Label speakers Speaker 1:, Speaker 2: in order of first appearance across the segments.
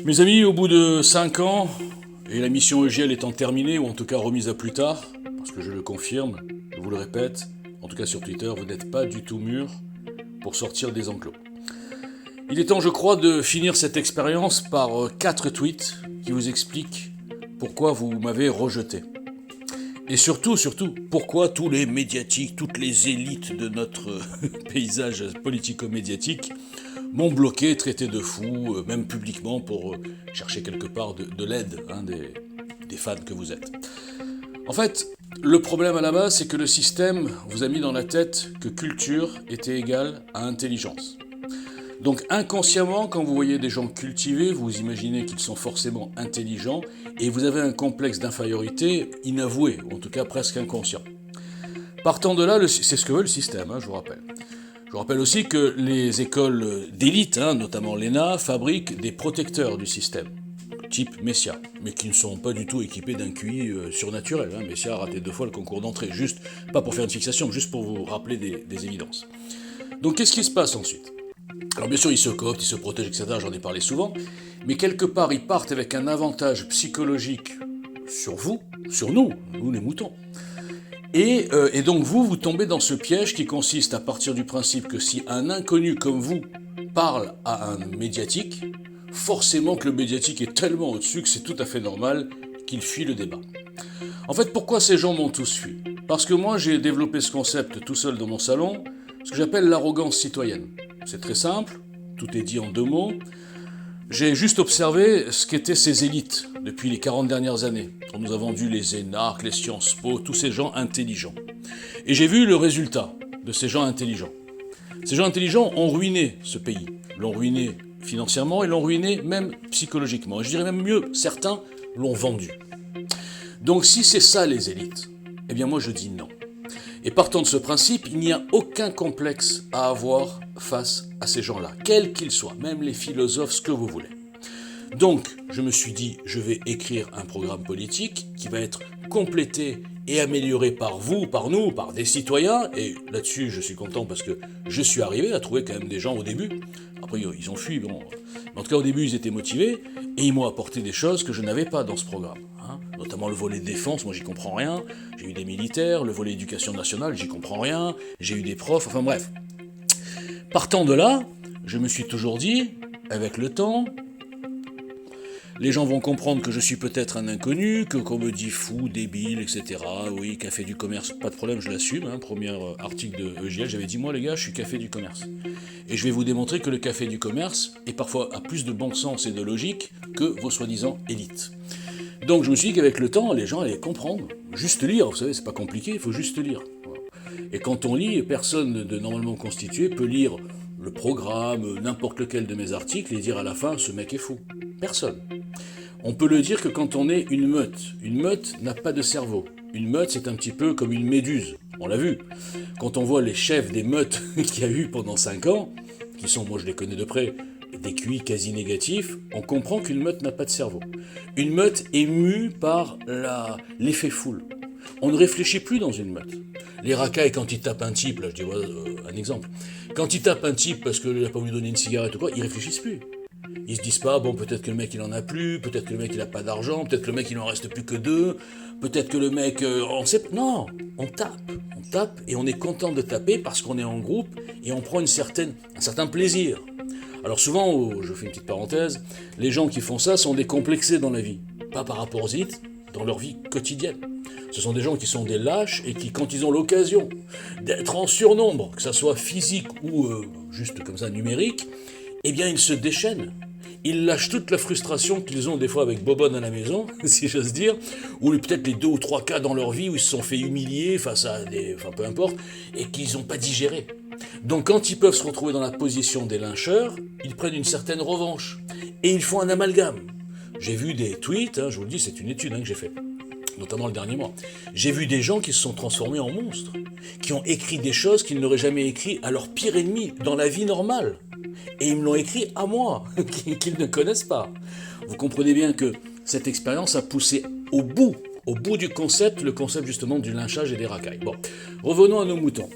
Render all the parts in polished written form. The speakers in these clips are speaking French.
Speaker 1: Mes amis, au bout de 5 ans, et la mission EGL étant terminée, ou en tout cas remise à plus tard, parce que je le confirme, je vous le répète, en tout cas sur Twitter, vous n'êtes pas du tout mûrs pour sortir des enclos. Il est temps, je crois, de finir cette expérience par 4 tweets qui vous expliquent pourquoi vous m'avez rejeté. Et surtout, pourquoi tous les médiatiques, toutes les élites de notre paysage politico-médiatique m'ont bloqué, traité de fou, même publiquement pour chercher quelque part de l'aide des fans que vous êtes. En fait, le problème à la base, c'est que le système vous a mis dans la tête que culture était égale à intelligence. Donc inconsciemment, quand vous voyez des gens cultivés, vous imaginez qu'ils sont forcément intelligents et vous avez un complexe d'infériorité inavoué, ou en tout cas presque inconscient. Partant de là, c'est ce que veut le système, je vous rappelle. Je vous rappelle aussi que les écoles d'élite, notamment l'ENA, fabriquent des protecteurs du système, type Messia, mais qui ne sont pas du tout équipés d'un QI surnaturel. Messia a raté 2 fois le concours d'entrée, juste, pas pour faire une fixation, juste pour vous rappeler des évidences. Donc qu'est-ce qui se passe ensuite ? Alors bien sûr, ils se cooptent, ils se protègent, etc., j'en ai parlé souvent, mais quelque part, ils partent avec un avantage psychologique sur vous, sur nous les moutons. Et donc vous tombez dans ce piège qui consiste à partir du principe que si un inconnu comme vous parle à un médiatique, forcément que le médiatique est tellement au-dessus que c'est tout à fait normal qu'il fuit le débat. En fait, pourquoi ces gens m'ont tous fui ? Parce que moi, j'ai développé ce concept tout seul dans mon salon, ce que j'appelle l'arrogance citoyenne. C'est très simple, tout est dit en 2 mots. J'ai juste observé ce qu'étaient ces élites depuis les 40 dernières années. On nous a vendu les énarques, les Sciences Po, tous ces gens intelligents. Et j'ai vu le résultat de ces gens intelligents. Ces gens intelligents ont ruiné ce pays. L'ont ruiné financièrement et l'ont ruiné même psychologiquement. Et je dirais même mieux, certains l'ont vendu. Donc si c'est ça les élites, eh bien moi je dis non. Et partant de ce principe, il n'y a aucun complexe à avoir face à ces gens-là, quels qu'ils soient, même les philosophes, ce que vous voulez. Donc, je me suis dit, je vais écrire un programme politique qui va être complété et amélioré par vous, par nous, par des citoyens, et là-dessus, je suis content parce que je suis arrivé à trouver quand même des gens au début. Après, ils ont fui, bon. Mais en tout cas, au début, ils étaient motivés, et ils m'ont apporté des choses que je n'avais pas dans ce programme. Notamment le volet défense, moi j'y comprends rien. J'ai eu des militaires, le volet éducation nationale, j'y comprends rien. J'ai eu des profs, enfin bref. Partant de là, je me suis toujours dit, avec le temps, les gens vont comprendre que je suis peut-être un inconnu, que qu'on me dit fou, débile, etc. Oui, café du commerce, pas de problème, je l'assume. Premier article de EGL, j'avais dit, moi les gars, je suis café du commerce. Et je vais vous démontrer que le café du commerce est parfois a plus de bon sens et de logique que vos soi-disant élites. Donc je me suis dit qu'avec le temps, les gens allaient comprendre. Juste lire, vous savez, c'est pas compliqué, il faut juste lire. Et quand on lit, personne de normalement constitué peut lire le programme, n'importe lequel de mes articles et dire à la fin, ce mec est fou. Personne. On peut le dire que quand on est une meute. Une meute n'a pas de cerveau. Une meute, c'est un petit peu comme une méduse. On l'a vu. Quand on voit les chefs des meutes qu'il y a eu pendant 5 ans, qui sont, moi je les connais de près, des QI quasi négatifs, on comprend qu'une meute n'a pas de cerveau. Une meute est mue par l'effet foule. On ne réfléchit plus dans une meute. Les racailles, quand ils tapent un type, là je dis un exemple, quand ils tapent un type parce qu'il n'a pas voulu donner une cigarette ou quoi, ils réfléchissent plus. Ils se disent pas, bon peut-être que le mec il en a plus, peut-être que le mec il a pas d'argent, peut-être que le mec il en reste plus que 2, peut-être que le mec, on sait pas. Non, on tape et on est content de taper parce qu'on est en groupe et on prend un certain plaisir. Alors souvent, je fais une petite parenthèse, les gens qui font ça sont décomplexés dans la vie. Pas par rapport aux élites, dans leur vie quotidienne. Ce sont des gens qui sont des lâches et qui, quand ils ont l'occasion d'être en surnombre, que ça soit physique ou juste comme ça numérique, eh bien ils se déchaînent. Ils lâchent toute la frustration qu'ils ont des fois avec Bobonne à la maison, si j'ose dire, ou peut-être les 2 ou 3 cas dans leur vie où ils se sont fait humilier face à peu importe, et qu'ils n'ont pas digéré. Donc quand ils peuvent se retrouver dans la position des lyncheurs, ils prennent une certaine revanche. Et ils font un amalgame. J'ai vu des tweets, je vous le dis, c'est une étude que j'ai faite, notamment le dernier mois. J'ai vu des gens qui se sont transformés en monstres, qui ont écrit des choses qu'ils n'auraient jamais écrites à leur pire ennemi dans la vie normale. Et ils me l'ont écrit à moi, qu'ils ne connaissent pas. Vous comprenez bien que cette expérience a poussé au bout du concept, le concept justement du lynchage et des racailles. Bon, revenons à nos moutons.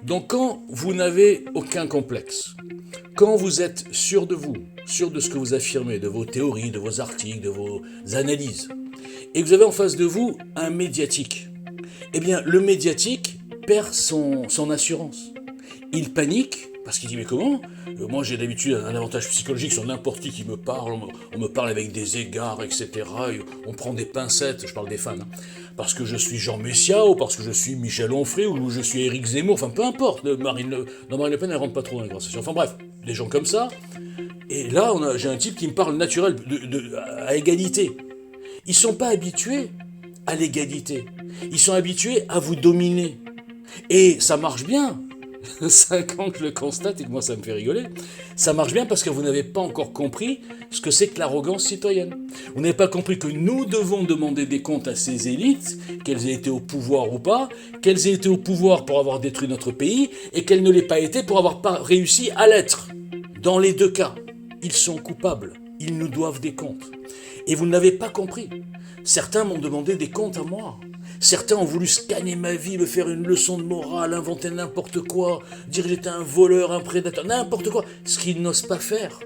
Speaker 1: Donc quand vous n'avez aucun complexe, Quand vous êtes sûr de vous, sûr de ce que vous affirmez, de vos théories, de vos articles, de vos analyses, et que vous avez en face de vous un médiatique, eh bien le médiatique perd son assurance. Il panique parce qu'il dit mais comment ? Moi j'ai d'habitude un avantage psychologique sur n'importe qui me parle, on me parle avec des égards, etc. Et on prend des pincettes, je parle des fans, hein, parce que je suis Jean Messia ou parce que je suis Michel Onfray ou je suis Éric Zemmour, enfin peu importe, Marine Le Pen elle rentre pas trop dans la conversation. Enfin bref, des gens comme ça. Et là j'ai un type qui me parle naturel, à égalité. Ils sont pas habitués à l'égalité, ils sont habitués à vous dominer. Et ça marche bien. 5 ans que je le constate et que moi ça me fait rigoler, ça marche bien parce que vous n'avez pas encore compris ce que c'est que l'arrogance citoyenne. Vous n'avez pas compris que nous devons demander des comptes à ces élites, qu'elles aient été au pouvoir ou pas, qu'elles aient été au pouvoir pour avoir détruit notre pays et qu'elles ne l'aient pas été pour avoir pas réussi à l'être. Dans les deux cas, ils sont coupables, ils nous doivent des comptes. Et vous ne l'avez pas compris. Certains m'ont demandé des comptes à moi. Certains ont voulu scanner ma vie, me faire une leçon de morale, inventer n'importe quoi, dire que j'étais un voleur, un prédateur, n'importe quoi, ce qu'ils n'osent pas faire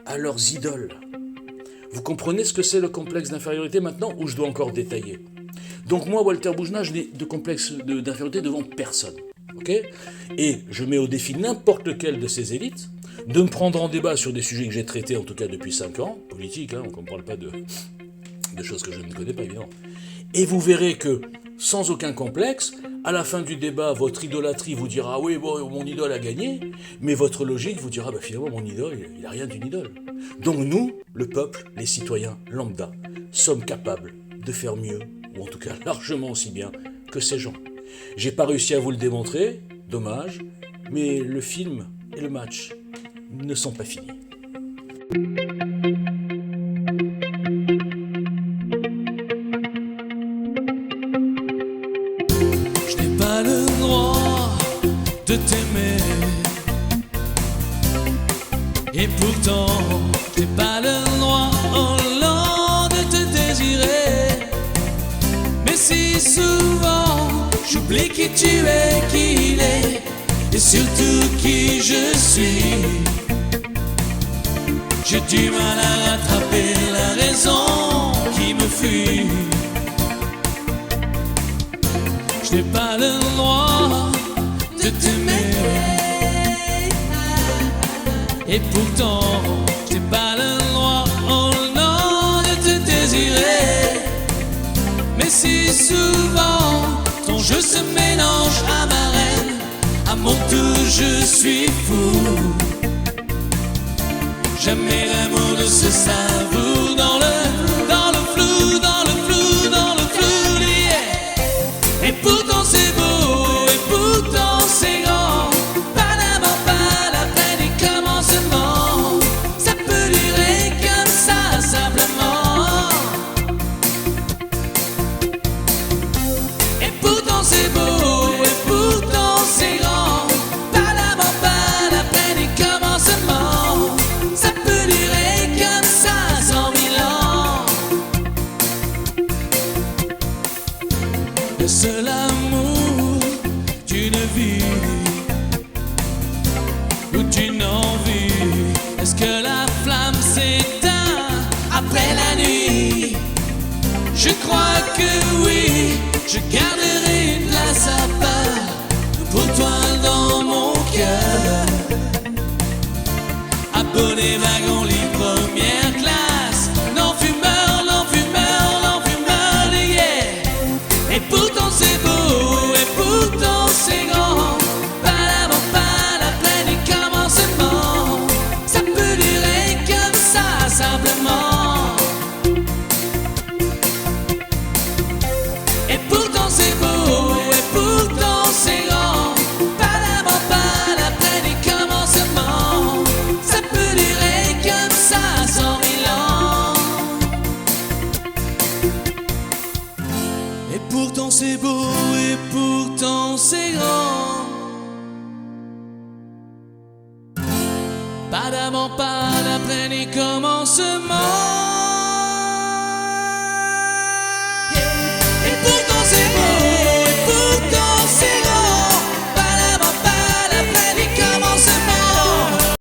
Speaker 1: à leurs idoles. Vous comprenez ce que c'est le complexe d'infériorité maintenant, ou je dois encore détailler ? Donc moi, Walter Boujna, je n'ai de complexe d'infériorité devant personne. Okay ? Et je mets au défi n'importe lequel de ces élites de me prendre en débat sur des sujets que j'ai traités, en tout cas depuis 5 ans, politique, hein, on ne parle pas de choses que je ne connais pas, évidemment. Et vous verrez que, sans aucun complexe, à la fin du débat, votre idolâtrie vous dira « Ah oui, bon, mon idole a gagné », mais votre logique vous dira « Finalement, mon idole, il n'a rien d'une idole ». Donc nous, le peuple, les citoyens lambda, sommes capables de faire mieux, ou en tout cas largement aussi bien, que ces gens. J'ai pas réussi à vous le démontrer, dommage, mais le film et le match ne sont pas finis.
Speaker 2: De t'aimer, et pourtant j'ai pas le droit au long de te désirer. Mais si souvent j'oublie qui tu es, qui il est, et surtout qui je suis, j'ai du mal à rattraper la raison qui me fuit. Je n'ai pas le droit de t'aimer, et pourtant j'ai pas le droit au nom de te désirer. Mais si souvent ton jeu se mélange à ma reine, à mon tour je suis fou. Jamais l'amour ne se savoure dans le flou, dans le flou, dans le flou, yeah. Et pourtant c'est beau, et pourtant c'est grand. Pas d'abord, pas la peine et commencement. Ça peut durer comme ça, simplement. Et pourtant c'est beau, et pourtant c'est grand. Pas d'abord, pas la peine et commencement. Ça peut durer comme ça, 100 000 ans. Le seul amour d'une vie ou d'une envie, est-ce que la flamme s'éteint après la nuit? Je crois que oui, je garderai une place à part pour toi dans mon cœur. Abonné wagon lit première classe, non fumeur, non fumeur, non fumeur, yeah. Et pourtant c'est beau, et pourtant c'est grand. Pas d'avant, pas la peine et commencement. Ça peut durer comme ça, simplement. Et pourtant c'est beau, et pourtant c'est grand. Pas d'avant, pas la peine et commencement. Ça peut durer comme ça, 100 000 ans. Et pourtant c'est beau, et pourtant c'est grand. Pas d'avant, pas d'après ni commencement.